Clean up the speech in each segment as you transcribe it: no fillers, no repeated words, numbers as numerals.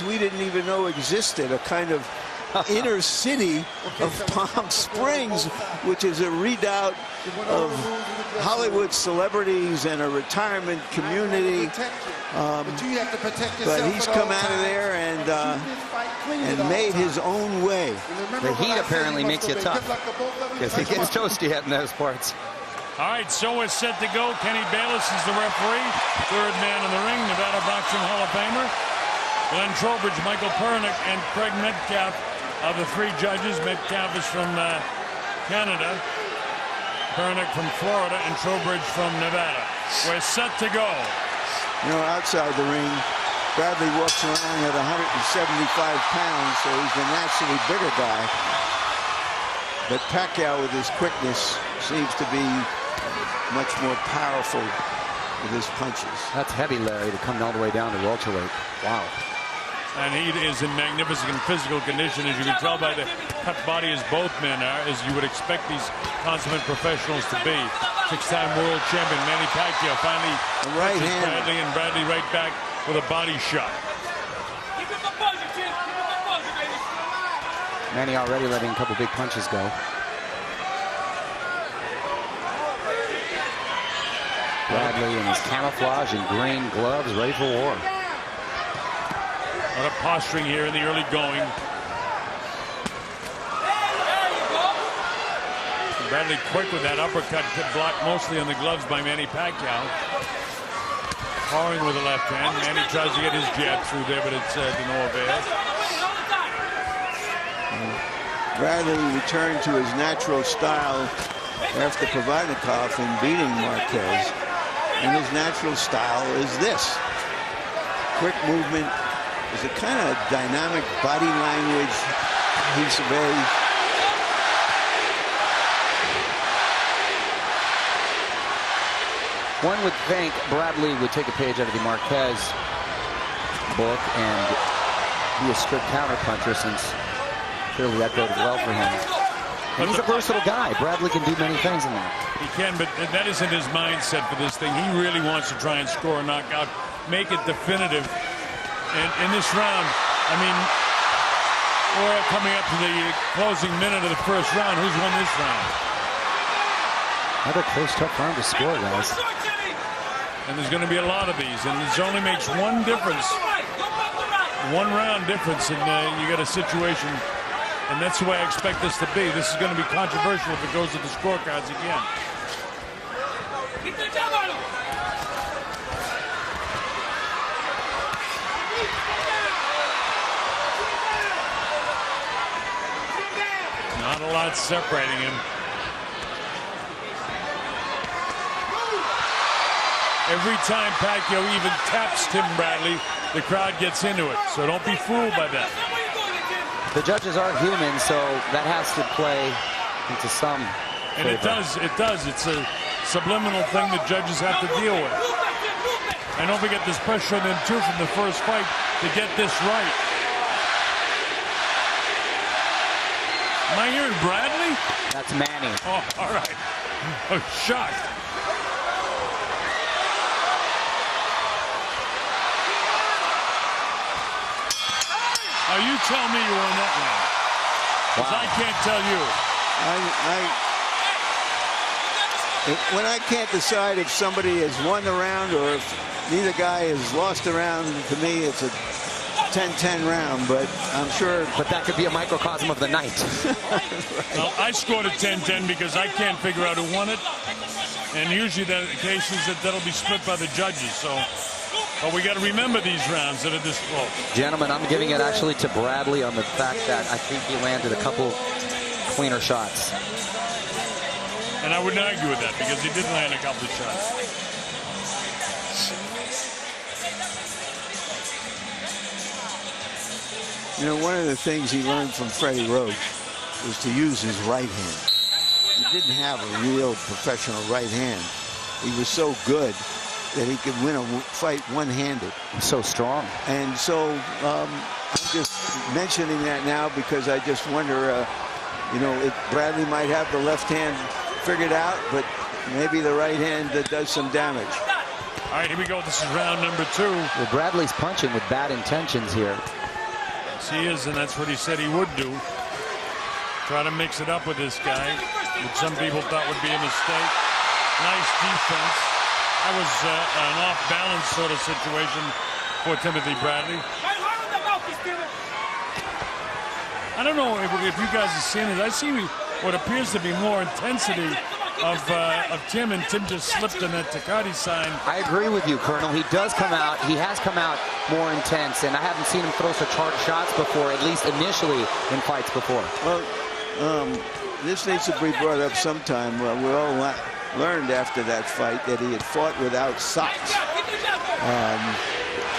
we didn't even know existed, a kind of inner city of Palm Springs, which is a redoubt of Hollywood celebrities and a retirement community. But he's come out of there and made his own way. The heat apparently makes you tough, because it gets toasty out in those parts. All right, so we're set to go. Kenny Bayless is the referee. Third man in the ring, Nevada Boxing Hall of Famer. Glenn Trowbridge, Michael Pernick, and Craig Metcalf are the three judges. Metcalf is from Canada, Pernick from Florida, and Trowbridge from Nevada. We're set to go. You know, outside the ring, Bradley walks around at 175 pounds, so he's the naturally bigger guy. But Pacquiao, with his quickness, seems to be much more powerful with his punches. That's heavy, Larry, to come all the way down to welterweight. Wow. And he is in magnificent physical condition, as you can tell by the cut body as both men are, as you would expect these consummate professionals to be. Six-time world champion Manny Pacquiao finally right hand. Bradley, and Bradley right back with a body shot. Manny already letting a couple big punches go. Bradley in his camouflage and green gloves, ready for war. A lot of posturing here in the early going. Bradley quick with that uppercut, blocked mostly on the gloves by Manny Pacquiao. Powering with the left hand. Manny tries to get his jab through there, but it's to no avail. Bradley returned to his natural style after Provodnikov and beating Marquez. And his natural style is this. Quick movement. Is a kind of dynamic body language he surveys. One would think Bradley would take a page out of the Marquez book and be a strict counterpuncher, since clearly that boded well for him. And he's a versatile guy. Bradley can do many things in that. He can, but that isn't his mindset for this thing. He really wants to try and score a knockout, make it definitive. And in this round, I mean, we're coming up to the closing minute of the first round. Who's won this round? Another close, tough round to score, guys. And there's going to be a lot of these, and it only makes one difference. One round difference, and you got a situation. And that's the way I expect this to be. This is going to be controversial if it goes to the scorecards again. Not a lot separating him. Every time Pacquiao even taps Tim Bradley, the crowd gets into it. So don't be fooled by that. The judges are human, so that has to play into some favor. And it does. It's a subliminal thing that judges have to deal with. And don't forget, there's pressure on them too from the first fight to get this right. Am I hearing Bradley? That's Manny. Oh, all right. I'm shocked. Oh, you tell me you won that round. Because I can't tell you. When I can't decide if somebody has won the round or if neither guy has lost the round, to me it's a 10-10 round, but I'm sure. But that could be a microcosm of the night. Right. Well, I scored a 10-10 because I can't figure out who won it. And usually the case is that'll be split by the judges. So, but we got to remember these rounds that are this close. Gentlemen, I'm giving it actually to Bradley on the fact that I think he landed a couple cleaner shots. And I wouldn't argue with that because he did land a couple of shots. You know, one of the things he learned from Freddie Roach was to use his right hand. He didn't have a real professional right hand. He was so good that he could win a fight one-handed. So strong. And so I'm just mentioning that now because I just wonder, you know, if Bradley might have the left hand figured out, but maybe the right hand that does some damage. All right, here we go. This is round number 2. Well, Bradley's punching with bad intentions here. Yes, he is, and that's what he said he would do. Try to mix it up with this guy, which some people thought would be a mistake. Nice defense. That was an off-balance sort of situation for Timothy Bradley. I don't know if you guys have seen it. I see what appears to be more intensity of Tim, and Tim just slipped in that Takati sign. I agree with you, Colonel. He does come out. He has come out more intense, and I haven't seen him throw such hard shots before, at least initially in fights before. Well, this needs to be brought up sometime. We all learned after that fight that he had fought without socks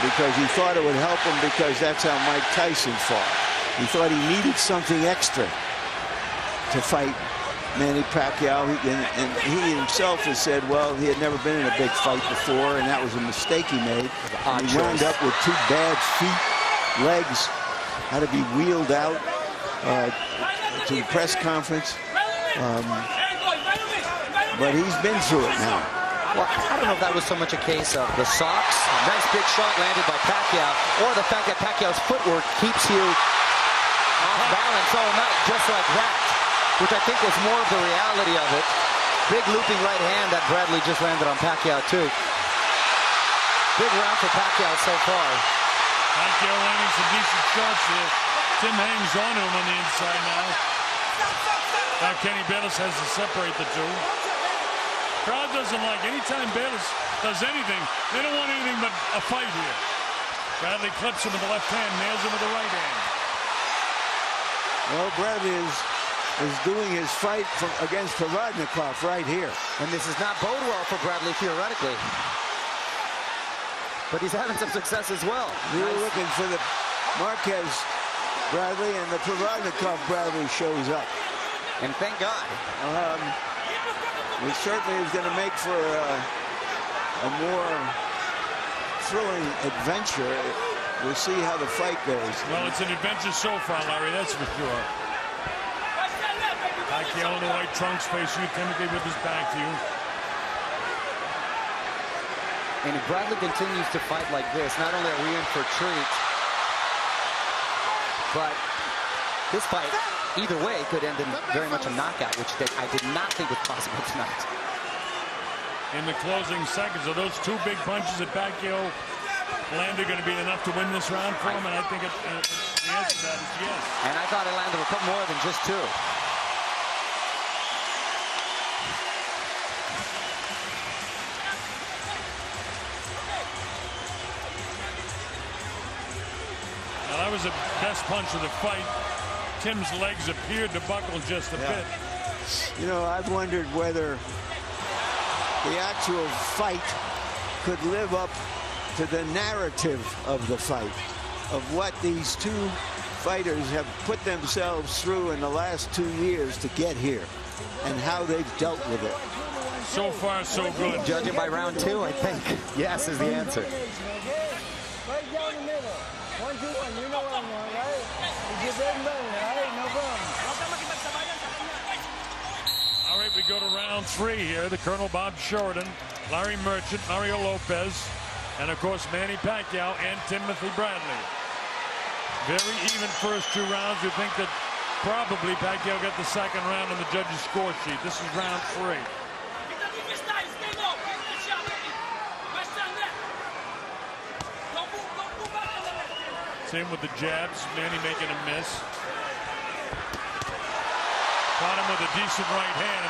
because he thought it would help him, because that's how Mike Tyson fought. He thought he needed something extra to fight Manny Pacquiao, and he himself has said, well, he had never been in a big fight before, and that was a mistake he made. He wound up with 2 bad feet, legs, had to be wheeled out to the press conference. But he's been through it now. Well, I don't know if that was so much a case of the socks, nice big shot landed by Pacquiao, or the fact that Pacquiao's footwork keeps you off balance all night, just like that, which I think was more of the reality of it. Big looping right hand that Bradley just landed on Pacquiao, too. Big round for Pacquiao so far. Pacquiao landing some decent shots here. Tim hangs on to him on the inside now. Now Kenny Bayless has to separate the two. Crowd doesn't like anytime Bayless does anything. They don't want anything but a fight here. Bradley clips him with the left hand, nails him with the right hand. Well, Bradley is doing his fight against Provodnikov right here. And this is not bode well for Bradley theoretically. But he's having some success as well. We were looking for the Marquez Bradley, and the Provodnikov Bradley shows up. And thank God. It certainly is going to make for a more thrilling adventure. We'll see how the fight goes. Well, it's an adventure so far, Larry, that's for sure. Pacquiao in the white trunks facing you, Timothy with his back to you. And if Bradley continues to fight like this, not only are we in for a treat, but this fight, either way, could end in very much a knockout, which I did not think was possible tonight. In the closing seconds, are those 2 big punches that Pacquiao landed going to be enough to win this round for him? And I think the answer to that is yes. And I thought it landed a couple more than just 2. Now that was the best punch of the fight. Tim's legs appeared to buckle just a bit. You know, I've wondered whether the actual fight could live up to the narrative of the fight, of what these 2 fighters have put themselves through in the last 2 years to get here, and how they've dealt with it. So far, so good. Judging by round 2, I think yes is the answer. Right down the middle. 1, 2, 1. You know what I'm doing, right? You get ready, right? No problem. All right, we go to round 3 here. The Colonel Bob Sheridan, Larry Merchant, Mario Lopez, and of course Manny Pacquiao and Timothy Bradley. Very even first 2 rounds. You think that probably Pacquiao got the second round on the judges' score sheet. This is round 3. Same with the jabs. Manny making a miss. Caught him with a decent right hand.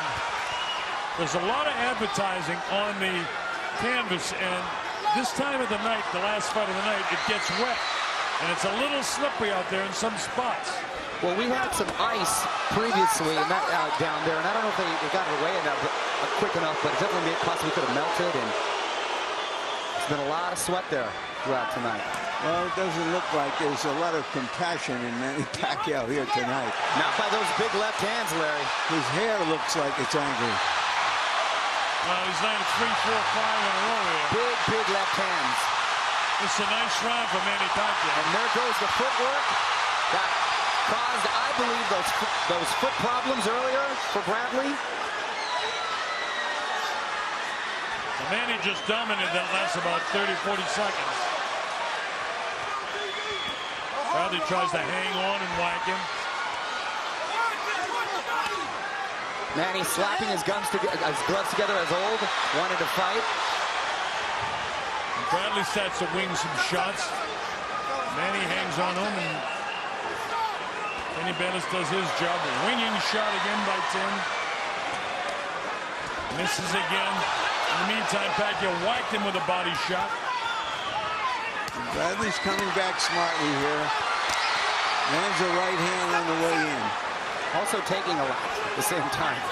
There's a lot of advertising on the canvas, and this time of the night, the last fight of the night, it gets wet. And it's a little slippery out there in some spots. Well, we had some ice previously and that down there, and I don't know if they got it away enough, quick enough, but it definitely possibly could have melted, and there's been a lot of sweat there throughout tonight. Well, it doesn't look like there's a lot of compassion in Manny Pacquiao here tonight. Not by those big left hands, Larry. His hair looks like it's angry. Well, he's landed 3, 4, 5 in a row here. Big left hands. It's a nice round for Manny Pacquiao. And there goes the footwork that caused, I believe, those foot problems earlier for Bradley. Manny just dominated that last about 30, 40 seconds. Bradley tries to hang on and whack him. Manny slapping his gloves together as old, wanted to fight. And Bradley starts to wing some shots. Manny hangs on him, and Kenny Bayless does his job. A winging shot again by Tim. Misses again. In the meantime, Pacquiao whacked him with a body shot. Bradley's coming back smartly here. Lands a right hand on the way in. Also taking a lot at the same time.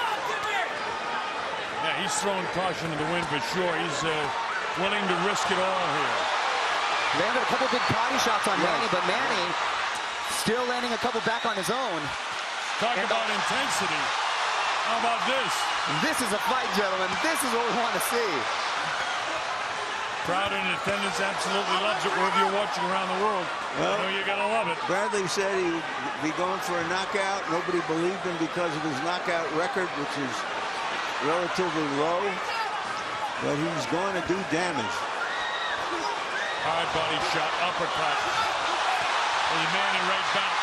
Yeah, he's throwing caution to the wind for sure. He's willing to risk it all here. Landed a couple big body shots on Manny, but Manny still landing a couple back on his own. Talk about intensity. How about this? This is a fight, gentlemen. This is what we want to see. Crowd in attendance absolutely loves it wherever you're watching around the world. Well, I know you're going to love it. Bradley said he would be going for a knockout. Nobody believed him because of his knockout record, which is relatively low. But he's going to do damage. Hard body shot, uppercut. And Manny right back.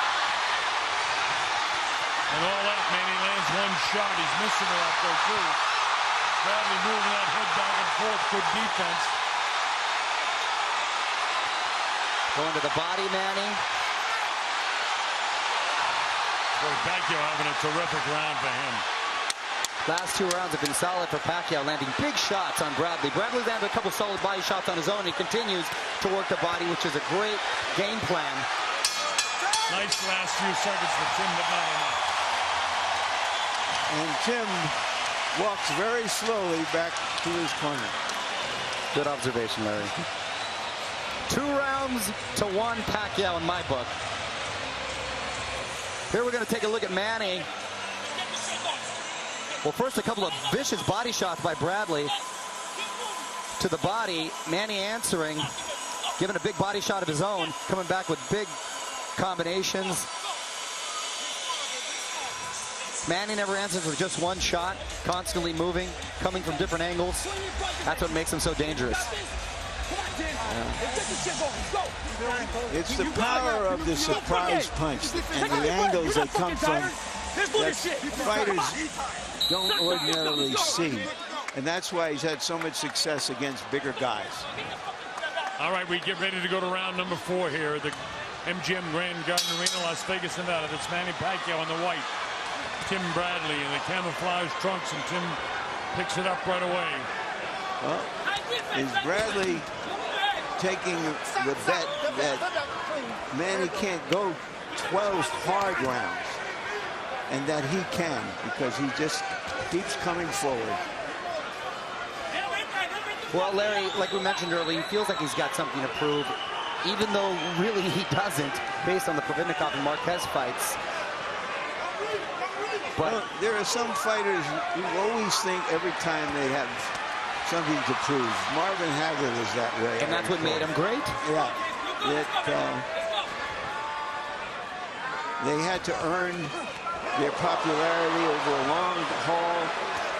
And all that, Manny lands one shot. He's missing her out there, too. Bradley moving that head back and forth. Good defense. Going to the body, Manny. Boy, Pacquiao having a terrific round for him. Last 2 rounds have been solid for Pacquiao, landing big shots on Bradley. Bradley landed a couple solid body shots on his own. He continues to work the body, which is a great game plan. Nice last few seconds for Tim, but not enough. And Tim walks very slowly back to his corner. Good observation, Larry. 2 rounds to 1 Pacquiao in my book. Here we're going to take a look at Manny. Well, first a couple of vicious body shots by Bradley to the body. Manny answering, giving a big body shot of his own, coming back with big combinations. Manny never answers with just 1 shot, constantly moving, coming from different angles. That's what makes him so dangerous. It's the power of the surprise punch and the angles they come from that fighters don't ordinarily see. And that's why he's had so much success against bigger guys. All right, we get ready to go to round number 4 here. The MGM Grand Garden Arena, Las Vegas, Nevada. That's Manny Pacquiao in the white. Tim Bradley in the camouflage trunks, and Tim picks it up right away. Well, is Bradley taking the bet that Manny can't go 12 hard rounds, and that he can, because he just keeps coming forward. Well, Larry, like we mentioned earlier, he feels like he's got something to prove, even though really he doesn't, based on the Providnikov and Marquez fights. But well, there are some fighters who always think every time they have something to prove. Marvin Hagler was that way. And that's what made him great? Yeah. They had to earn their popularity over a long haul,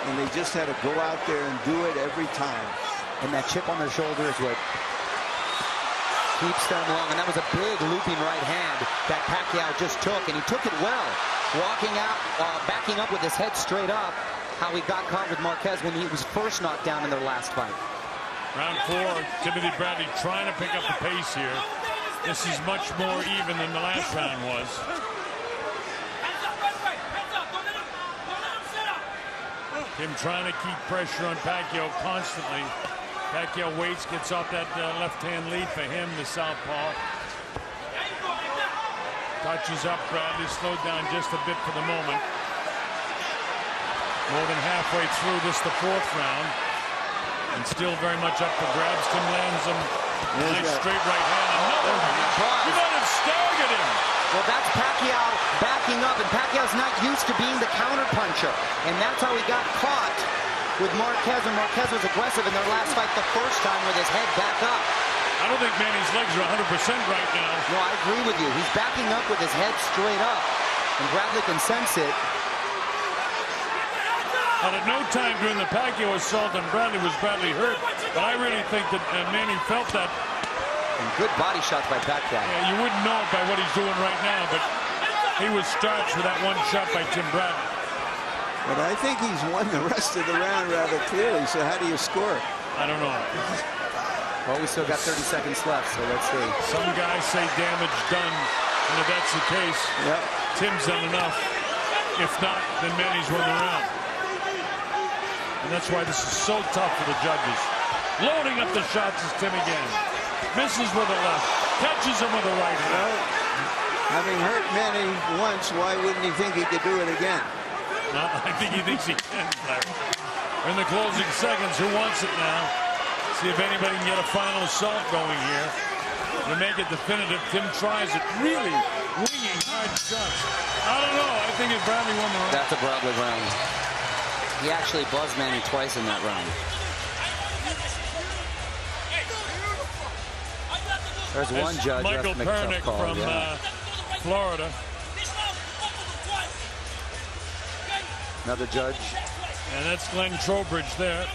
and they just had to go out there and do it every time. And that chip on their shoulder is what keeps them long. And that was a big looping right hand that Pacquiao just took, and he took it well. Walking out, backing up with his head straight up, how he got caught with Marquez when he was first knocked down in their last fight. Round 4, Timothy Bradley trying to pick up the pace here. This is much more even than the last round was. Tim trying to keep pressure on Pacquiao constantly. Pacquiao waits, gets off that left-hand lead for him, the southpaw. Touches up, Bradley slowed down just a bit for the moment. More than halfway through this, the 4th round. And still very much up for grabs. Tim lands him. Nice straight right hand. Another one. He might have staggered him. Well, that's Pacquiao backing up, and Pacquiao's not used to being the counterpuncher. And that's how he got caught with Marquez, and Marquez was aggressive in their last fight the first time with his head back up. I don't think Manny's legs are 100% right now. No, I agree with you. He's backing up with his head straight up, and Bradley can sense it. But at no time during the Pacquiao assault on Bradley was Bradley hurt. But I really think that Manny felt that And good body shots by Pacquiao. Yeah, you wouldn't know it by what he's doing right now, but he was starched with that one shot by Tim Bradley. But I think he's won the rest of the round rather clearly, so how do you score? I don't know. Well, we still got 30 seconds left, so let's see. Some guys say damage done, and if that's the case, Yep. Tim's done enough. If not, then Manny's won the round. And that's why this is so tough for the judges. Loading up the shots is Tim again. Misses with the left, catches him with the right hand. Well, having hurt Manny once, why wouldn't he think he could do it again? No, I think he thinks he can, Larry. We're in the closing seconds. Who wants it now? See if anybody can get a final assault going here. To make it definitive, Tim tries it. Really winging hard shots. I don't know. I think if Bradley won the round. That's a Bradley round. He actually buzzed Manny twice in that round. There's one judge who has Michael to make a tough Pernick call. from Florida. Another judge. And that's Glenn Trowbridge there.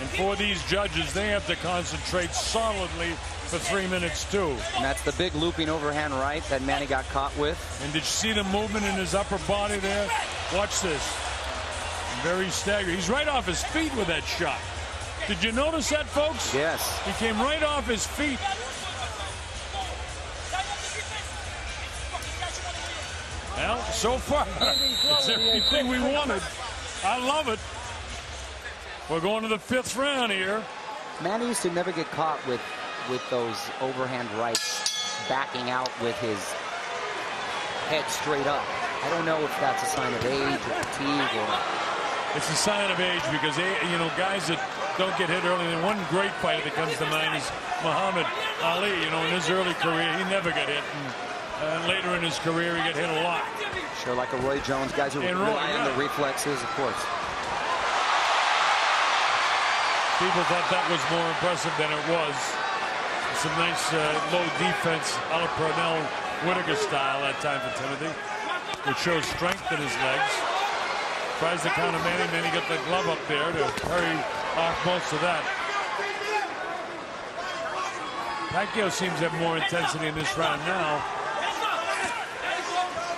And for these judges, they have to concentrate solidly for 3 minutes too. And that's the big looping overhand right that Manny got caught with. And did you see the movement in his upper body there? Watch this. Very staggering. He's right off his feet with that shot. Did you notice that, folks? Yes. He came right off his feet. Well, so far, it's everything we wanted. I love it. We're going to the 5th round here. Manny used to never get caught with those overhand rights, backing out with his head straight up. I don't know if that's a sign of age or fatigue or... It's a sign of age because, you know, guys that don't get hit early. And one great fighter that comes to mind is Muhammad Ali. You know, in his early career, he never got hit. And later in his career, he got hit a lot. Sure, like a Roy Jones, guys who rely on the reflexes, of course. People thought that was more impressive than it was. Some nice low defense, a la Pernell Whitaker style that time for Timothy, which shows strength in his legs. Tries to counter Manny, and then he got the glove up there to hurry off most of that. Pacquiao seems to have more intensity in this round now.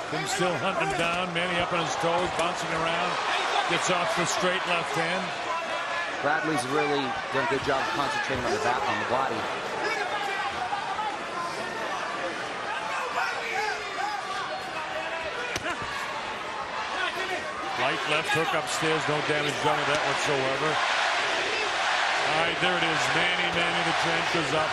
Tim still hunting him down. Manny up on his toes, bouncing around. Gets off the straight left hand. Bradley's really done a good job of concentrating on the back, on the body. Light left hook upstairs. No damage done with that whatsoever. All right, there it is. Manny, the trench goes up.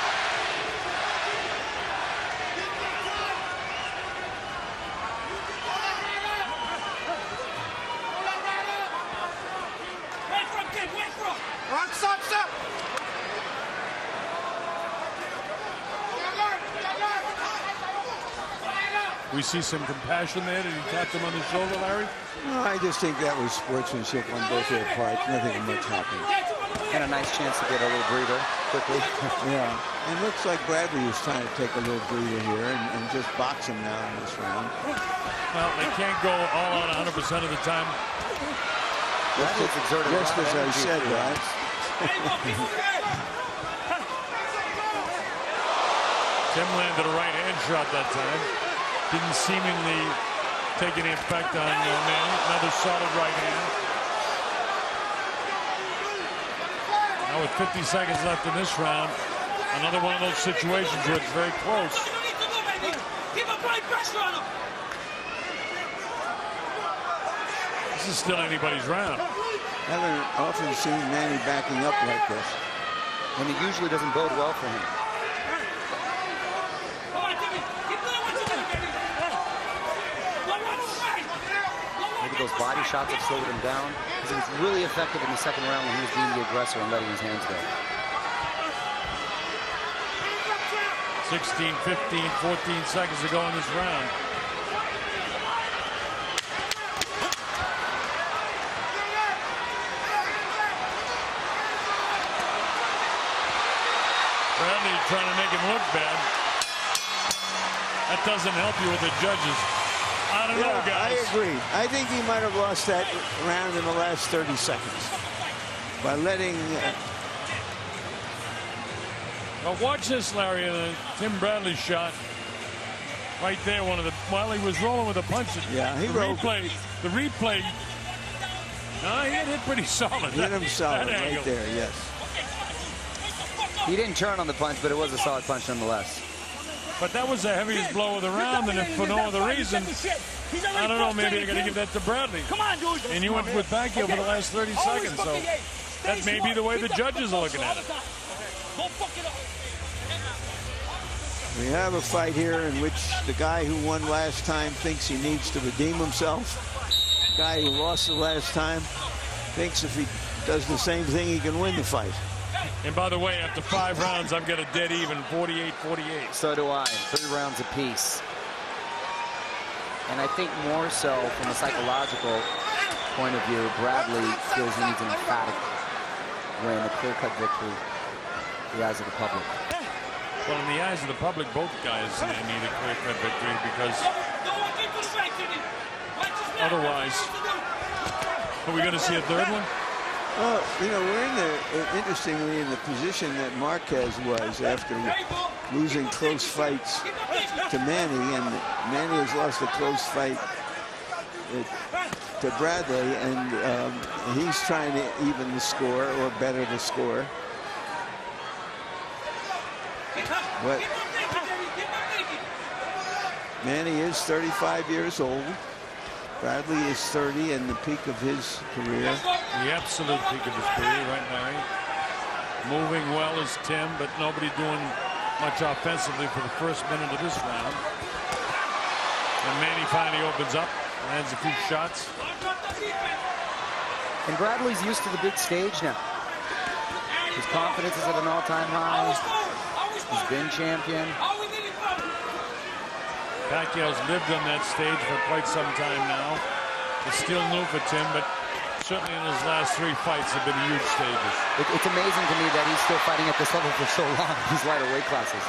We see some compassion there. Did he tap him on the shoulder, Larry? No, I just think that was sportsmanship on both their parts. Nothing much happened. And a nice chance to get a little breather quickly. Yeah. And it looks like Bradley was trying to take a little breather here and just box him now in this round. Well, they can't go all out 100% of the time. Just as I said, Brad. Tim landed a right hand shot that time. Didn't seemingly take any effect on Manny. Another solid right hand. Now with 50 seconds left in this round, another one of those situations where it's very close. This is still anybody's round. I haven't often seen Manny backing up like this. And it usually doesn't bode well for him. Maybe those body shots have slowed him down. Because he was really effective in the second round when he was being the aggressor and letting his hands go. 16, 15, 14 seconds to go in this round. Bradley trying to make him look bad. That doesn't help you with the judges. I don't know, guys. I agree. I think he might have lost that round in the last 30 seconds by letting Well, watch this, Larry. Tim Bradley shot right there. While he was rolling with a punch. Yeah, he rolled. The replay. No, he hit pretty solid. Hit him solid right there. Yes. He didn't turn on the punch, but it was a solid punch nonetheless. But that was the heaviest blow of the round, and if for no other reason, I don't know, maybe I got to give that to Bradley. And you went with Pacquiao for the last 30 seconds, so that may be the way the judges are looking at it. We have a fight here in which the guy who won last time thinks he needs to redeem himself. The guy who lost the last time thinks if he does the same thing, he can win the fight. And by the way, after 5 rounds, I've got a dead even, 48-48. So do I. 3 rounds apiece. And I think more so from a psychological point of view, Bradley feels he needs an emphatic win, a clear-cut victory in the eyes of the public. Well, in the eyes of the public, both guys need a clear-cut victory because otherwise, are we going to see a third one? Well, you know, we're interestingly in the position that Marquez was after losing close fights to Manny, and Manny has lost a close fight to Bradley, and he's trying to even the score or better the score. But Manny is 35 years old. Bradley is 30 and the peak of his career. The absolute peak of his career, right, Larry? Moving well is Tim, but nobody doing much offensively for the first minute of this round. And Manny finally opens up, lands a few shots. And Bradley's used to the big stage now. His confidence is at an all-time high. He's been champion. Pacquiao's lived on that stage for quite some time now. It's still new for Tim, but certainly in his last 3 fights have been huge stages. It's amazing to me that he's still fighting at this level for so long. These lighter weight classes.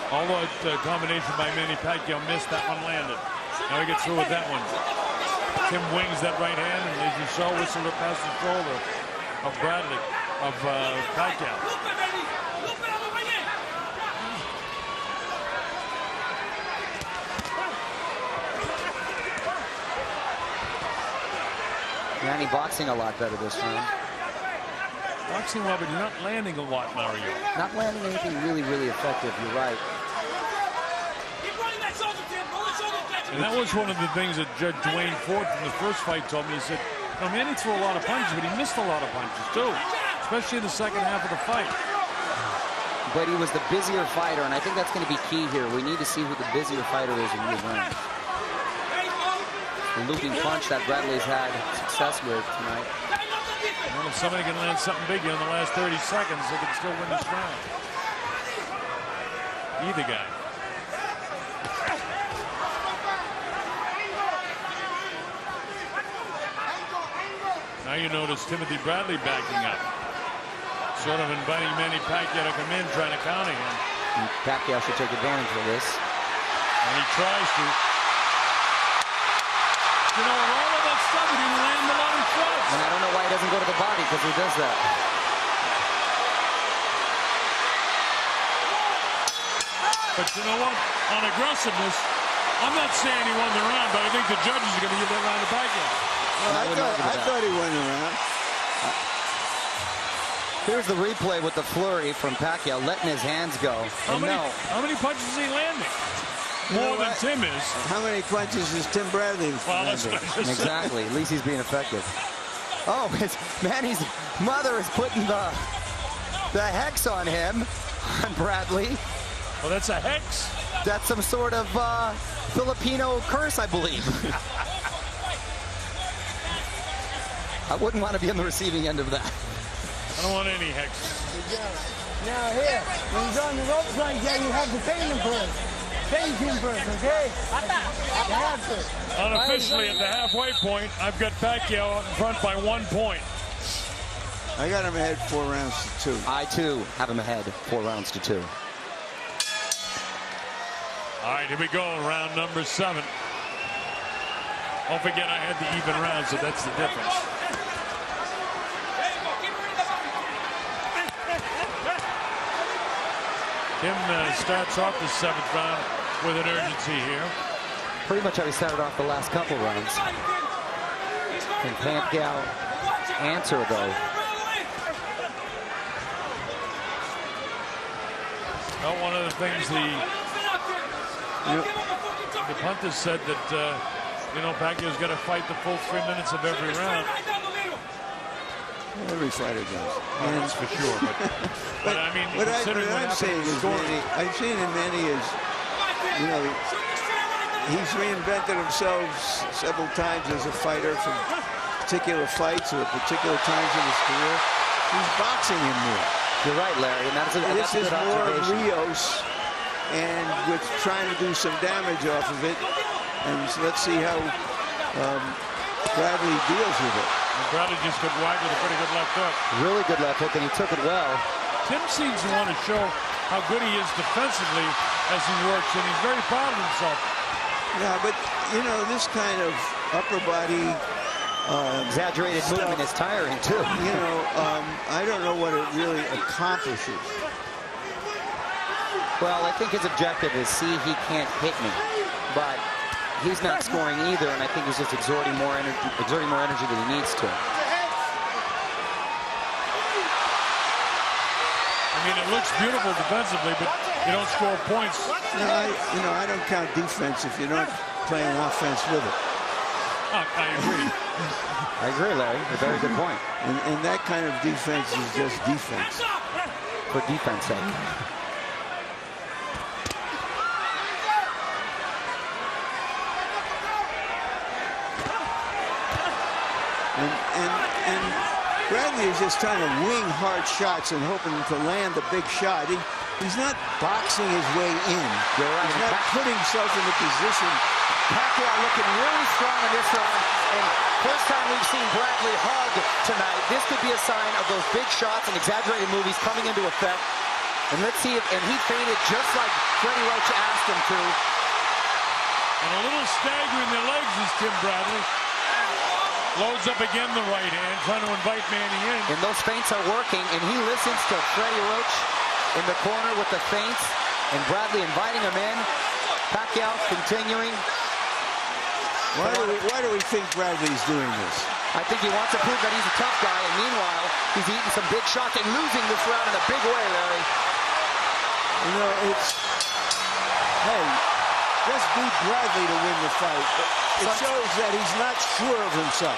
Although the combination by Manny Pacquiao missed, that one landed. Now he gets through with that one. Tim wings that right hand, and as you saw, whistled it past the shoulder of Bradley, of Pacquiao. Manny boxing a lot better this round. Boxing well, but you're not landing a lot, Mario. Not landing anything really, really effective. You're right. And that was one of the things that Judge Dwayne Ford from the first fight told me. He said, no, Manny threw a lot of punches, but he missed a lot of punches, too. Especially in the second half of the fight. But he was the busier fighter, and I think that's going to be key here. We need to see who the busier fighter is in these rounds. The looping punch that Bradley's had success with tonight. Well, if somebody can land something big in the last 30 seconds, they can still win this round. Either guy. Now you notice Timothy Bradley backing up. Sort of inviting Manny Pacquiao to come in, trying to counter him. And Pacquiao should take advantage of this. And he tries to. You know, all of that stuff, he didn't land a lot of shots. And I don't know why he doesn't go to the body, because he does that. But you know what? On aggressiveness, I'm not saying he won the round, but I think the judges are going to give that round to Pacquiao. Well, I thought he won the round. Here's the replay with the flurry from Pacquiao, letting his hands go. How many punches is he landing? More than Tim is. How many punches is Tim Bradley? Well, that's exactly. At least he's being effective. Oh, Manny's mother is putting the hex on him, on Bradley. Well, that's a hex. That's some sort of Filipino curse, I believe. I wouldn't want to be on the receiving end of that. I don't want any hexes. Now here, when he's on the ropes like that, you have to paint him first. Paint him first, okay? You have to. Unofficially, at the halfway point, I've got Pacquiao in front by 1 point. I got him ahead 4 rounds to 2. I, too, have him ahead 4 rounds to 2. All right, here we go, round number 7. Don't forget I had the even round, so that's the difference. Tim starts off the 7th round with an urgency here. Pretty much how he started off the last couple rounds. Can Pacquiao answer, though? Well, one of the things the punter said that, Pacquiao's got to fight the full 3 minutes of every round. Every fighter does. That's for sure. But I mean, what I'm saying is, I'm saying in Manny is, he's reinvented himself several times as a fighter from particular fights or particular times in his career. He's boxing him more. You're right, Larry, and that's a this good is more observation. Rios, and with trying to do some damage off of it. And so let's see how Bradley deals with it. And Bradley just got wide with a pretty good left hook. Really good left hook, and he took it well. Tim seems to want to show how good he is defensively as he works, and he's very proud of himself. Yeah, but, this kind of upper body exaggerated movement is tiring, too. I don't know what it really accomplishes. Well, I think his objective is, see, he can't hit me. But he's not scoring either, and I think he's just exerting more energy than he needs to. I mean, it looks beautiful defensively, but you don't score points. No, I don't count defense if you're not playing offense with it. I agree. I agree, Larry. A very good point. And that kind of defense is just defense. For defense sake. And Bradley is just trying to wing hard shots and hoping to land a big shot. He's not boxing his way in. You're right. He's not putting himself in the position. Pacquiao looking really strong in this round. And first time we've seen Bradley hug tonight. This could be a sign of those big shots and exaggerated movies coming into effect. And let's see if, and he feinted just like Freddie Roach asked him to. And a little staggering the legs is Tim Bradley. Loads up again the right hand, trying to invite Manny in. And those feints are working, and he listens to Freddie Roach in the corner with the feints, and Bradley inviting him in. Pacquiao continuing. Why do we think Bradley's doing this? I think he wants to prove that he's a tough guy, and meanwhile, he's eating some big shots and losing this round in a big way, Larry. Hey, just beat Bradley to win the fight. It shows that he's not sure of himself,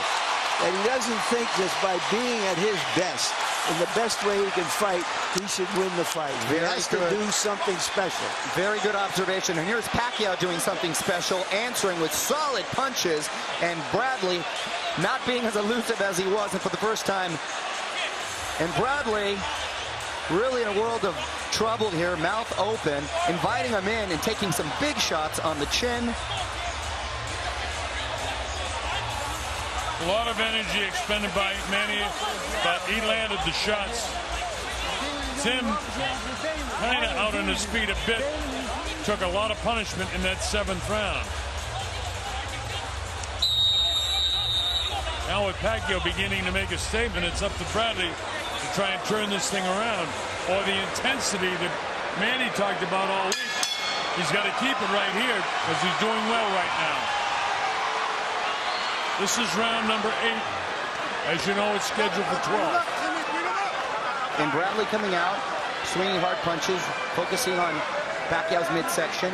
that he doesn't think just by being at his best, in the best way he can fight, he should win the fight. He has to do something special. Very good observation. And here's Pacquiao doing something special, answering with solid punches, and Bradley not being as elusive as he was, and for the first time. And Bradley really in a world of trouble here, mouth open, inviting him in and taking some big shots on the chin. A lot of energy expended by Manny, but he landed the shots. Tim kind of out on his feet a bit. Took a lot of punishment in that 7th round. Now with Pacquiao beginning to make a statement, it's up to Bradley to try and turn this thing around. Or the intensity that Manny talked about all week. He's got to keep it right here because he's doing well right now. This is round number 8. As you know, it's scheduled for 12. And Bradley coming out, swinging hard punches, focusing on Pacquiao's midsection.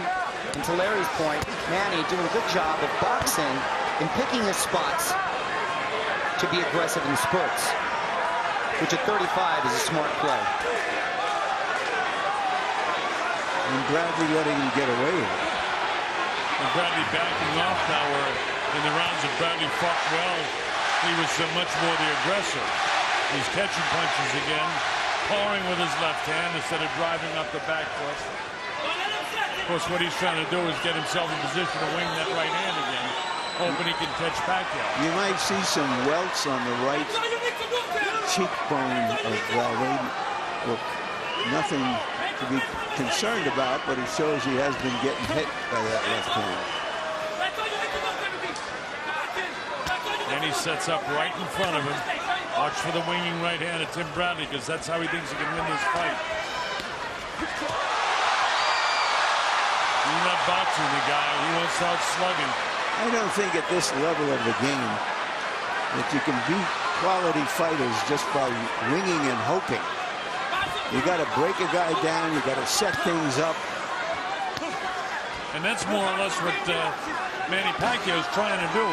And to Larry's point, Manny doing a good job of boxing and picking his spots to be aggressive in spurts, which at 35 is a smart play. And Bradley letting him get away with it. And Bradley backing off now, where in the rounds that Bradley fought well, he was much more the aggressor. He's catching punches again, powering with his left hand instead of driving up the back foot. Of course, what he's trying to do is get himself in position to wing that right hand again, hoping he can catch Pacquiao. You might see some welts on the right cheekbone of Bradley. Look, nothing to be concerned about, but it shows he has been getting hit by that left hand. And he sets up right in front of him. Watch for the winging right hand of Tim Bradley, because that's how he thinks he can win this fight. out-boxing the guy. He wants to out-slugging. I don't think at this level of the game that you can beat quality fighters just by winging and hoping. You got to break a guy down. You got to set things up. And that's more or less what Manny Pacquiao is trying to do,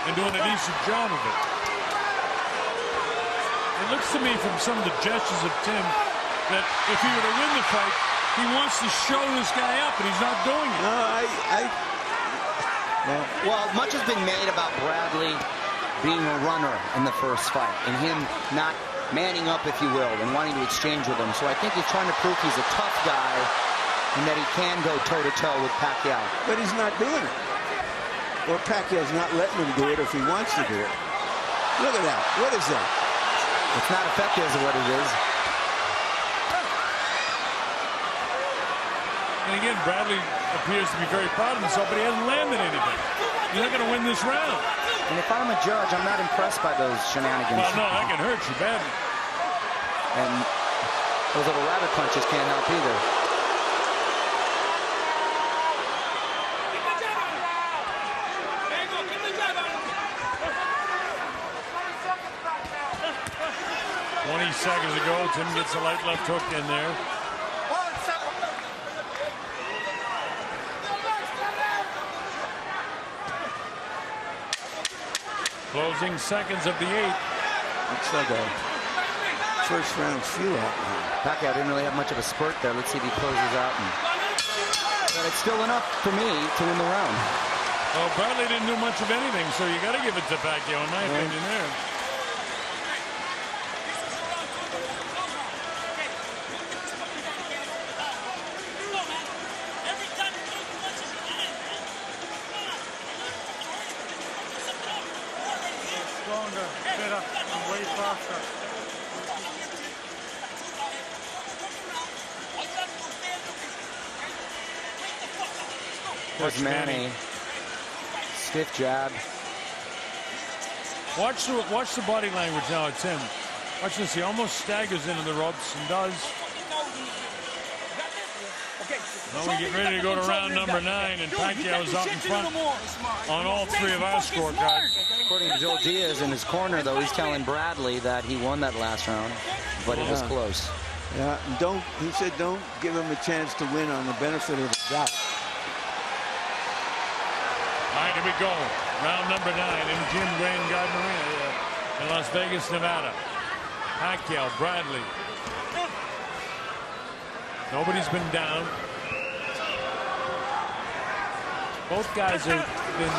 and doing a decent job of it. It looks to me from some of the gestures of Tim that if he were to win the fight, he wants to show this guy up, and he's not doing it. No, Well, much has been made about Bradley being a runner in the first fight, and him not manning up, if you will, and wanting to exchange with him. So I think he's trying to prove he's a tough guy and that he can go toe-to-toe with Pacquiao. but he's not doing it. Or Pacquiao's not letting him do it if he wants to do it. Look at that. What is that? It's not effective is what it is. And again, Bradley appears to be very proud of himself, but he hasn't landed anything. He's not going to win this round. And if I'm a judge, I'm not impressed by those shenanigans. Well, no, that can hurt you badly. And those little rabbit punches can't help either. Seconds ago, Tim gets a light left hook in there. Closing seconds of the 8th. Looks like a first round feel out now. Pacquiao didn't really have much of a spurt there. Let's see if he closes out. But it's still enough for me to win the round. Well, Bradley didn't do much of anything, so you got to give it to Pacquiao, in my opinion, there. There's Manny. Stiff jab. Watch the body language now at Tim. Watch this. He almost staggers into the ropes and does. Now we get ready to go to round number 9, and Pacquiao's out in front on all 3 of our scorecards. According to Joe Diaz in his corner, though, he's telling Bradley that he won that last round, but it was close. Yeah, he said don't give him a chance to win on the benefit of the doubt. All right, here we go. Round number 9 in Jim Grand Garden Arena in Las Vegas, Nevada. Pacquiao, Bradley. Nobody's been down. Both guys have been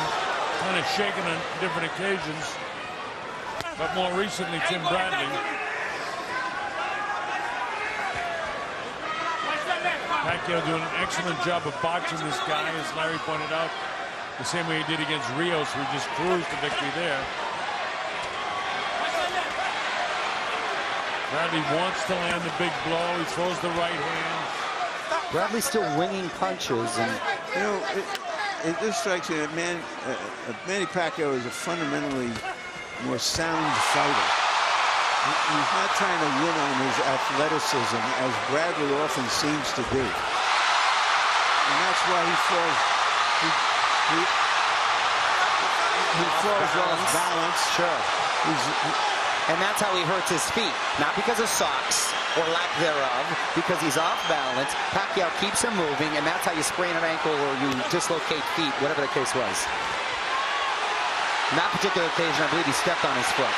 kind of shaken on different occasions, but more recently, Tim Bradley. Pacquiao doing an excellent job of boxing this guy, as Larry pointed out. The same way he did against Rios, who just cruised to victory there. Bradley wants to land the big blow. He throws the right hand. Bradley's still winging punches, and You know, it just strikes me that Manny Pacquiao is a fundamentally more sound fighter. He's not trying to win on his athleticism, as Bradley often seems to do. And that's why he falls. He falls off balance. sure. And that's how he hurts his feet. Not because of socks or lack thereof, because he's off balance. Pacquiao keeps him moving, and that's how you sprain an ankle or you dislocate feet, whatever the case was. In that particular occasion, I believe he stepped on his foot.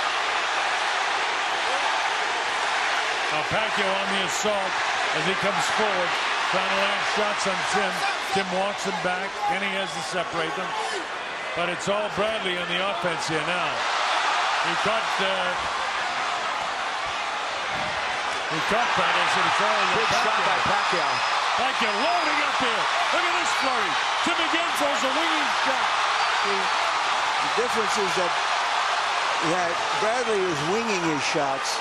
Now Pacquiao on the assault as he comes forward, trying to land shots on Tim. Tim walks him back, and he has to separate them. But it's all Bradley on the offense here now. He caught Bradley, so it's all Big shot by Pacquiao. Pacquiao loading up here. Look at this flurry. Tim again throws a winging shot. The difference is that Bradley is winging his shots.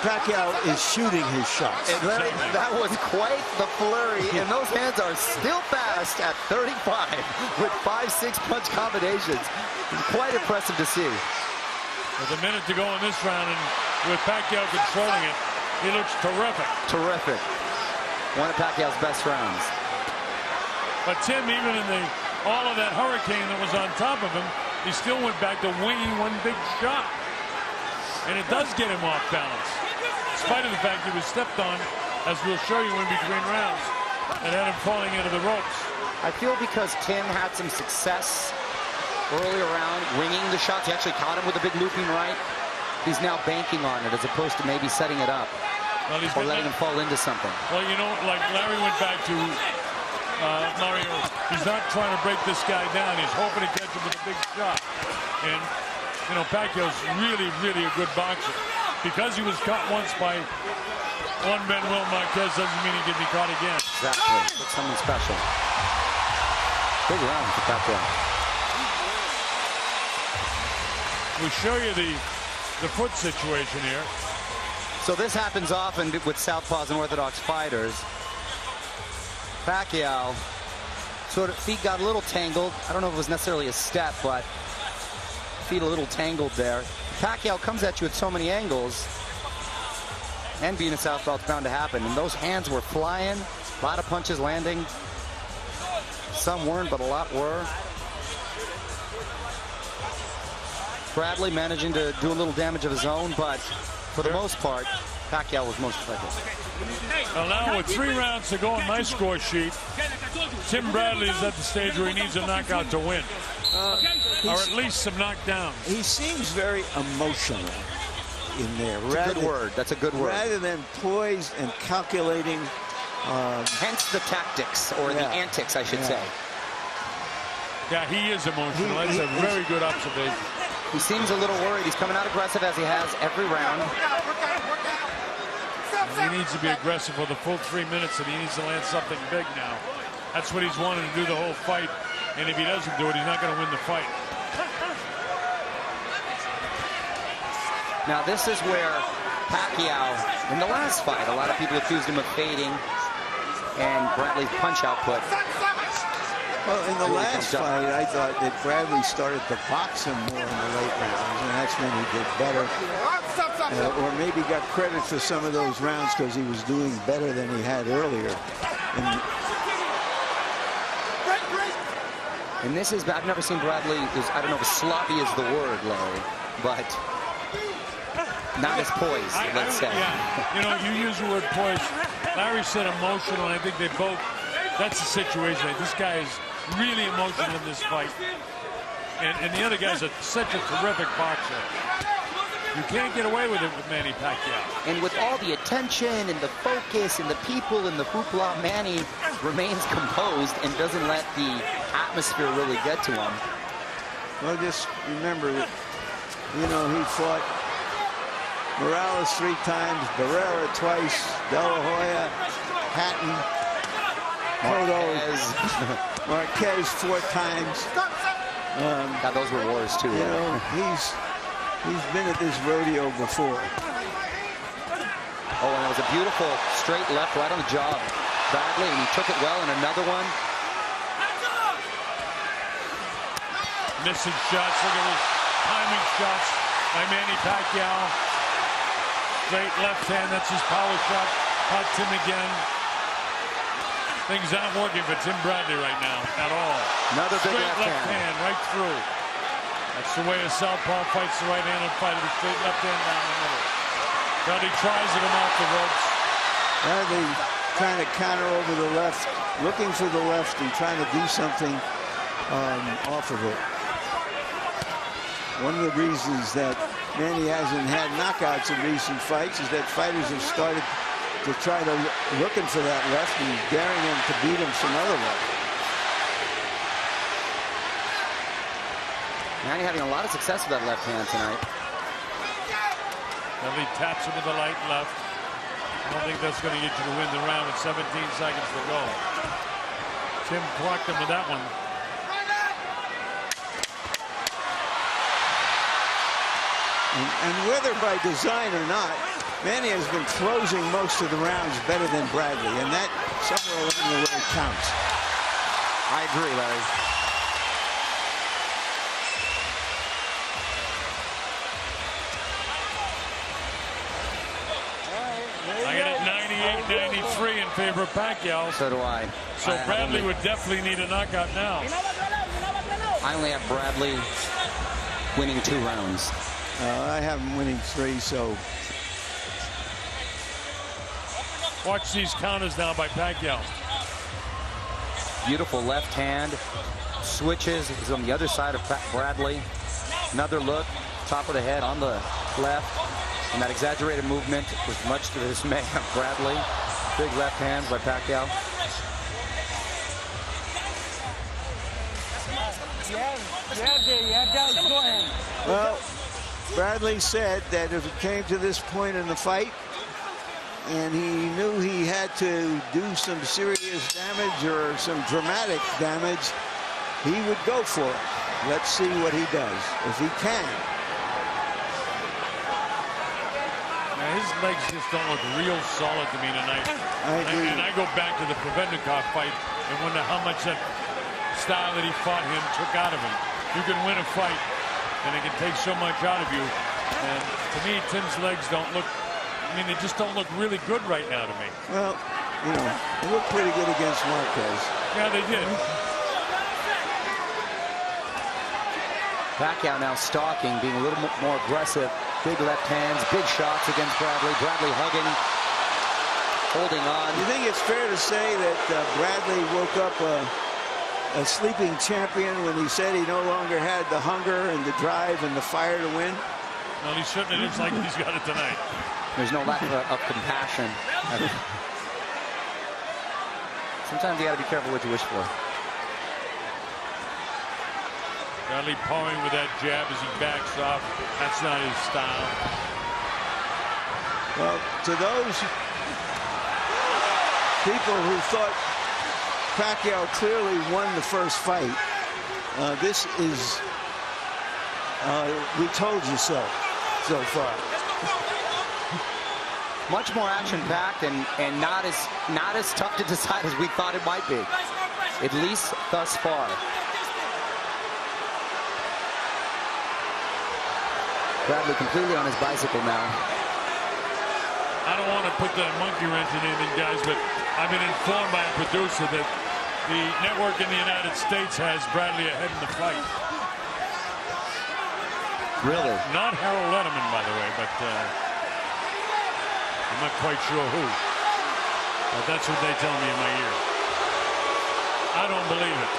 Pacquiao is shooting his shots. And Larry, that was quite the flurry, and those hands are still fast at 35 with 5-6 punch combinations. It's quite impressive to see. With a minute to go in this round, and with Pacquiao controlling it, he looks terrific. Terrific. One of Pacquiao's best rounds. But Tim, even in all of that hurricane that was on top of him, he still went back to winging one big shot. And it does get him off balance, in spite of the fact he was stepped on, as we'll show you in between rounds, and had him falling into the ropes. I feel because Tim had some success early around winging the shots. He actually caught him with a big looping right. He's now banking on it as opposed to maybe setting it up or letting him fall into something. Well, you know, like Larry went back to Mario. He's not trying to break this guy down. He's hoping to catch him with a big shot. And, you know, Pacquiao's really, really a good boxer. Because he was caught once by one Manuel Marquez doesn't mean he can be caught again. Exactly. It's something special. Big round for Pacquiao. We show you the foot situation here. So this happens often with southpaws and orthodox fighters. Pacquiao, sort of feet got a little tangled. I don't know if it was necessarily a step, but feet a little tangled there. Pacquiao comes at you at so many angles, and being a southpaw, it's bound to happen. And those hands were flying, a lot of punches landing. Some weren't, but a lot were. Bradley managing to do a little damage of his own, but for the most part, Pacquiao was most effective. Well, now with 3 rounds to go on my score sheet, Tim Bradley is at the stage where he needs a knockout to win. Or at least some knockdowns. He seems very emotional in there. That's a good word. That's a good word. Rather than poised and calculating. Hence the tactics, or the antics, I should say. Yeah, he is emotional. That's a very good observation. He seems a little worried. He's coming out aggressive as he has every round. He needs to be aggressive for the full 3 minutes, and he needs to land something big now. That's what he's wanted to do the whole fight. And if he doesn't do it, he's not going to win the fight. Now this is where Pacquiao, in the last fight, a lot of people accused him of fading, and Bradley's punch output. Well, in the last fight, I thought that Bradley started to box him more in the late rounds, and that's when he did better. Or maybe got credit for some of those rounds because he was doing better than he had earlier. And this is, I've never seen Bradley, I don't know if sloppy is the word, Larry, but not as poised, let's say. Yeah, you know, you use the word poised. Larry said emotional, and I think they both, that's the situation. This guy is really emotional in this fight. And the other guy's such a terrific boxer. You can't get away with it with Manny Pacquiao. And with all the attention and the focus and the people and the hoopla, Manny remains composed and doesn't let the atmosphere really get to him. Well, just remember, you know, he fought Morales 3 times, Barrera twice, De La Hoya, Hatton, Marquez 4 times. God, those were wars too. You know, he's been at this rodeo before. Oh, and it was a beautiful straight left right on the jaw, Bradley, and he took it well. And another one. Missing shots. Look at his timing shots by Manny Pacquiao. Straight left hand. That's his power shot. Caught Tim again. Things aren't working for Tim Bradley right now at all. Another big straight left hand right through. That's the way a southpaw fights the right-handed fighter. The straight left hand down the middle. Bradley tries to come off the ropes. Bradley trying to counter over the left, looking for the left and trying to do something off of it. One of the reasons that Manny hasn't had knockouts in recent fights is that fighters have started to try to looking for that left and daring him to beat him some other way. Manny having a lot of success with that left hand tonight. He taps him with the light left. I don't think that's going to get you to win the round with 17 seconds to go. Tim clocked him with that one. And whether by design or not, Manny has been closing most of the rounds better than Bradley, and that somewhere along the way counts. I agree, Larry. I got it 98-93 in favor favor Pacquiao. So do I. So Bradley would definitely need a knockout now. I only have Bradley winning 2 rounds. I have him winning 3, so. Watch these counters now by Pacquiao. Beautiful left hand. Switches. Is on the other side of Bradley. Another look. Top of the head on the left. And that exaggerated movement was much to the dismay of Bradley. Big left hands by Pacquiao. Well, Bradley said that if it came to this point in the fight and he knew he had to do some serious damage or some dramatic damage, he would go for it. Let's see what he does, if he can. Now his legs just don't look real solid to me tonight. And I go back to the Provednikov fight and wonder how much that style that he fought him took out of him. You can win a fight, and it can take so much out of you. And to me, Tim's legs don't look, I mean, they just don't look really good right now to me. Well, you know, they look pretty good against Marquez. Yeah, they did. Pacquiao now stalking, being a little more aggressive. Big left hands, big shots against Bradley. Bradley hugging, holding on. You think it's fair to say that Bradley woke up a sleeping champion when he said he no longer had the hunger and the drive and the fire to win? Well, he certainly looks like he's got it tonight. There's no lack of compassion. Sometimes you got to be careful what you wish for. Bradley pawing with that jab as he backs off. That's not his style. Well, to those people who thought Pacquiao clearly won the first fight, this is we told you so far. Much more action-packed and not as tough to decide as we thought it might be, at least thus far. Bradley completely on his bicycle now. I don't want to put the monkey wrench in anything, guys, but I've been informed by a producer that the network in the United States has Bradley ahead in the fight. Really? Not Harold Letterman, by the way, but I'm not quite sure who. But that's what they tell me in my ear. I don't believe it.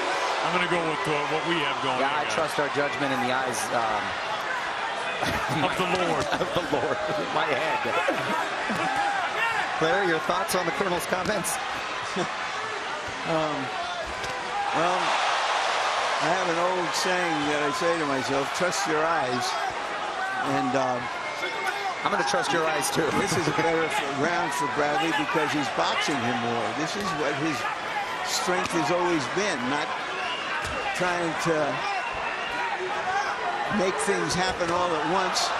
I'm going to go with what we have going on. Yeah, I trust our judgment in the eyes of the Lord. Of the Lord. My head. Claire, your thoughts on the Colonel's comments? Well, I have an old saying that I say to myself, trust your eyes. And I'm going to trust your eyes, too. This is a better round for Bradley because he's boxing him more. This is what his strength has always been, not trying to make things happen all at once.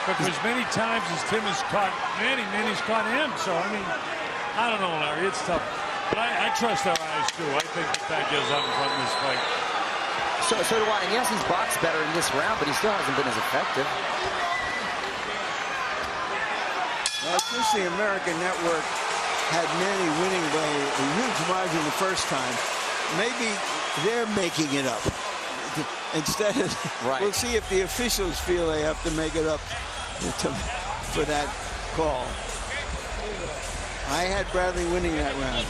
But for as many times as Tim has caught Manny, Manny's caught him. So, I mean, I don't know, Larry. It's tough. But I trust our eyes, too. I think that Pacquiao's out in front of this fight. So do I. And yes, he's boxed better in this round, but he still hasn't been as effective. Well, since the American Network had Manny winning by a huge margin the first time, maybe they're making it up. Instead of, right. We'll see if the officials feel they have to make it up for that call. I had Bradley winning that round.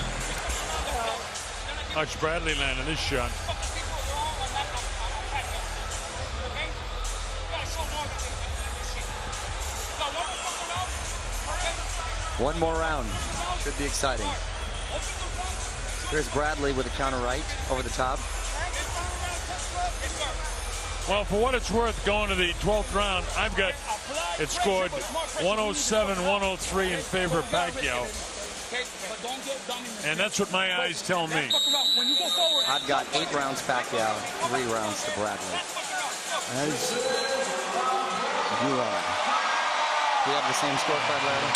Watch Bradley landing this shot. One more round. Should be exciting. Here's Bradley with a counter right over the top. Well, for what it's worth, going to the 12th round, I've got it scored 107-103 in favor of Pacquiao. And that's what my eyes tell me. I've got 8 rounds Pacquiao, 3 rounds to Bradley. As you are. Do you have the same scorecard, Larry?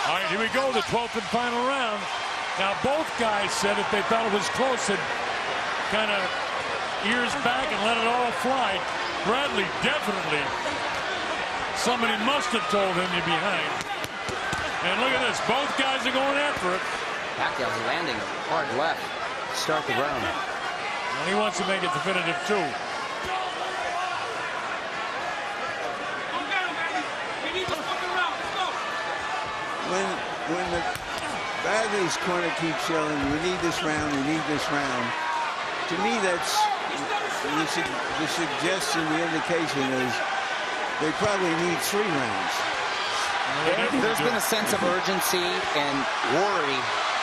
All right, here we go, the 12th and final round. Now, both guys said if they thought it was close, they'd kind of ears back and let it all fly. Bradley definitely, somebody must have told him you're behind. And look at this, both guys are going after it. Pacquiao's landing a hard left to start the round. And he wants to make it definitive too. When the Bradley's corner keeps yelling, "We need this round, we need this round," to me that's the suggestion, the indication is they probably need 3 rounds. There's been a sense of urgency and worry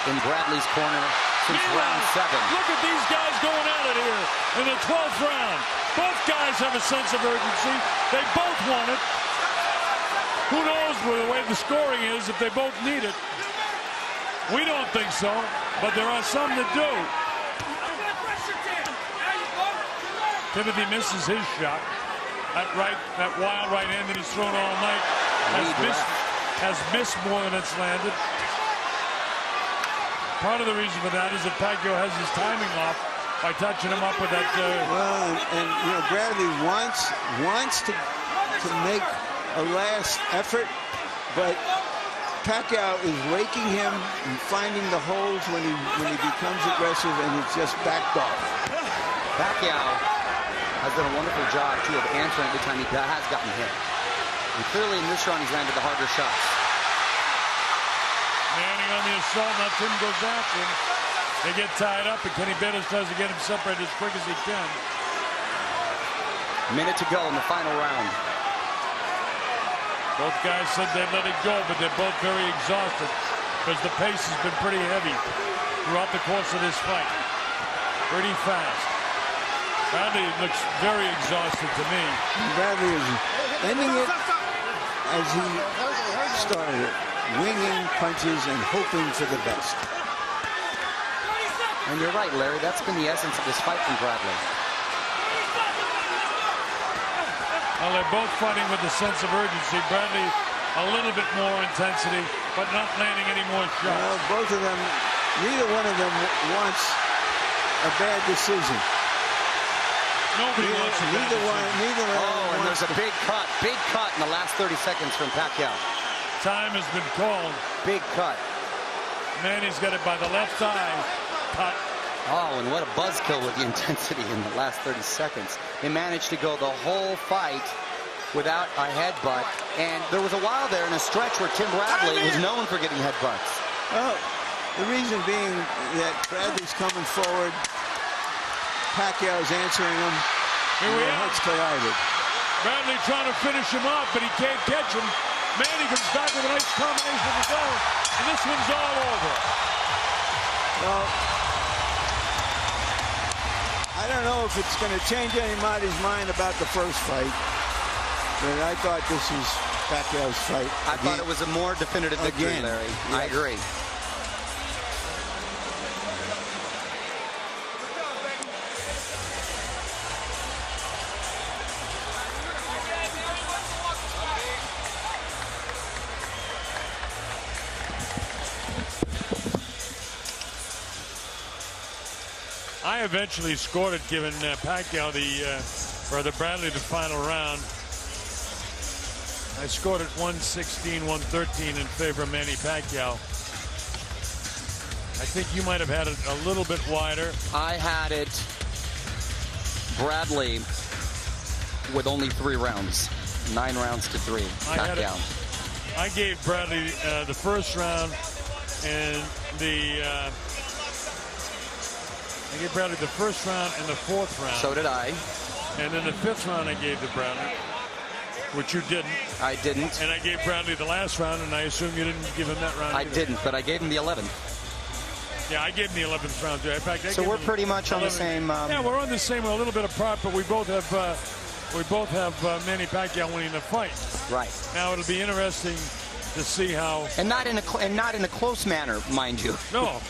in Bradley's corner since round 7. Look at these guys going at it here in the 12th round. Both guys have a sense of urgency. They both want it. Who knows where the way the scoring is if they both need it. We don't think so, but there are some that do. Timothy misses his shot. That wild right hand that he's thrown all night has missed more than it's landed. Part of the reason for that is that Pacquiao has his timing off by touching him up with that. Well, and you know, Bradley wants to make a last effort, but Pacquiao is raking him and finding the holes when he becomes aggressive, and it's just backed off. Pacquiao has done a wonderful job too of answering every time he has gotten hit. And clearly in this round he's landed the harder shots. Manning on the assault, now Tim goes after him. They get tied up, and Kenny Bayless tries to get him separated as quick as he can. Minute to go in the final round. Both guys said they'd let it go, but they're both very exhausted because the pace has been pretty heavy throughout the course of this fight. Pretty fast. Bradley looks very exhausted to me. Bradley is ending it as he started it, winging punches and hoping for the best. And you're right, Larry, that's been the essence of this fight from Bradley. Well, they're both fighting with a sense of urgency. Bradley, a little bit more intensity, but not landing any more shots. Well, both of them, neither one of them wants a bad decision. Nobody wants a bad decision. Neither one. Oh, and there's a big cut in the last 30 seconds from Pacquiao. Time has been called. Big cut. Manny's got it by the left eye. Cut. Oh, and what a buzzkill with the intensity in the last 30 seconds. They managed to go the whole fight without a headbutt. And there was a while there in a stretch where Tim Bradley was known for getting headbutts. Well, the reason being that Bradley's coming forward. Pacquiao's answering him. Here we are. Heads collided. Bradley trying to finish him off, but he can't catch him. Manny comes back with a nice combination of his own. And this one's all over. Well, I don't know if it's going to change anybody's mind about the first fight, but I thought this was Pacquiao's fight. I thought it was a more definitive victory, Larry. Yes. I agree. I eventually scored it, giving Pacquiao the Bradley the final round. I scored it 116-113 in favor of Manny Pacquiao. I think you might have had it a little bit wider. I had it Bradley with only 3 rounds, 9 rounds to 3. Pacquiao. I gave Bradley the first round and I gave Bradley the first round and the 4th round. So did I. And then the 5th round I gave to Bradley, which you didn't. I didn't. And I gave Bradley the last round, and I assume you didn't give him that round. I didn't, but I gave him the 11th. Yeah, I gave him the 11th round too. In fact, so we're pretty much on the same. Yeah, we're on the same. We're a little bit apart, but we both have Manny Pacquiao winning the fight. Right. Now it'll be interesting to see how. And not in a close manner, mind you. No.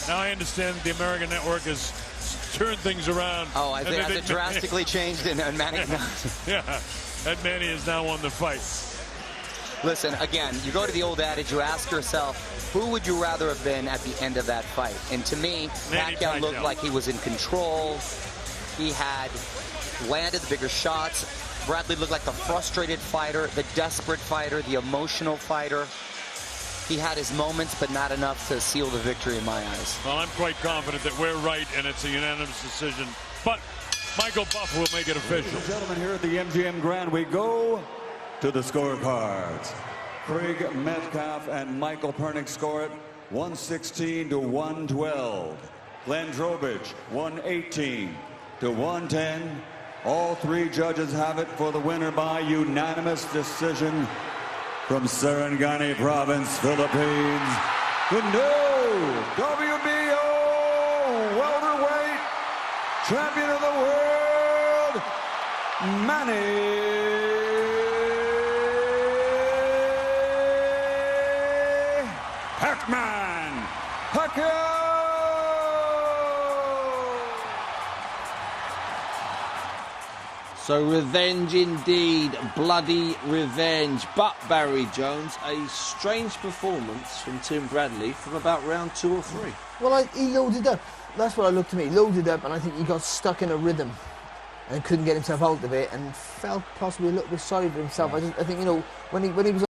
Now I understand the American network has turned things around. Oh, I think it drastically changed in Manny. Yeah, that Manny has now won the fight. Listen, again, you go to the old adage, you ask yourself, who would you rather have been at the end of that fight? And to me, Pacquiao looked like he was in control. He had landed the bigger shots. Bradley looked like the frustrated fighter, the desperate fighter, the emotional fighter. He had his moments, but not enough to seal the victory in my eyes. Well, I'm quite confident that we're right, and it's a unanimous decision. But Michael Buff will make it official. Ladies and gentlemen, here at the MGM Grand, we go to the scorecards. Craig Metcalf and Michael Pernick score it 116 to 112. Glenn Drobich 118 to 110. All three judges have it for the winner by unanimous decision from Sarangani Province, Philippines. The new WBO welterweight champion of the world, Manny Pacquiao. So revenge indeed, bloody revenge. But Barry Jones, a strange performance from Tim Bradley from about round 2 or 3. Well, he loaded up. That's what I looked to me. He loaded up, and I think he got stuck in a rhythm and couldn't get himself out of it, and felt possibly a little bit sorry for himself. I think, you know, when he was